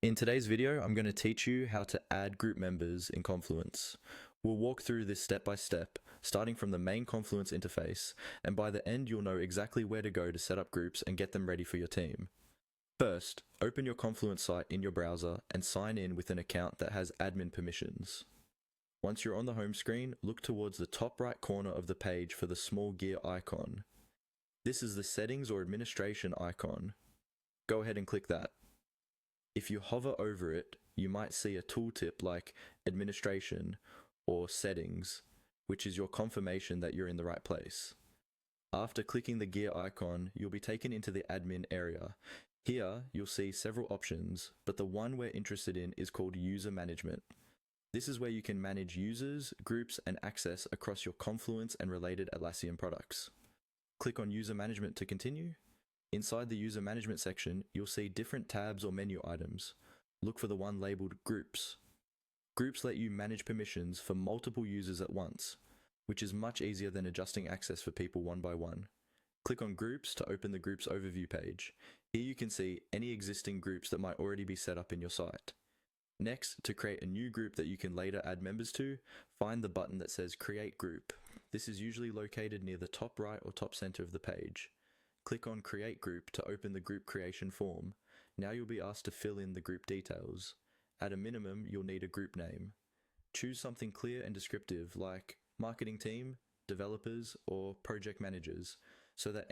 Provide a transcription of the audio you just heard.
In today's video, I'm going to teach you how to add group members in Confluence. We'll walk through this step by step, starting from the main Confluence interface, and by the end you'll know exactly where to go to set up groups and get them ready for your team. First, open your Confluence site in your browser and sign in with an account that has admin permissions. Once you're on the home screen, look towards the top right corner of the page for the small gear icon. This is the settings or administration icon. Go ahead and click that. If you hover over it, you might see a tooltip like Administration or Settings, which is your confirmation that you're in the right place. After clicking the gear icon, you'll be taken into the admin area. Here, you'll see several options, but the one we're interested in is called User Management. This is where you can manage users, groups, and access across your Confluence and related Atlassian products. Click on User Management to continue. Inside the User Management section, you'll see different tabs or menu items. Look for the one labeled Groups. Groups let you manage permissions for multiple users at once, which is much easier than adjusting access for people one by one. Click on Groups to open the Groups overview page. Here you can see any existing groups that might already be set up in your site. Next, to create a new group that you can later add members to, find the button that says Create Group. This is usually located near the top right or top center of the page. Click on Create Group to open the group creation form. Now you'll be asked to fill in the group details. At a minimum, you'll need a group name. Choose something clear and descriptive like marketing team, developers, or project managers, so that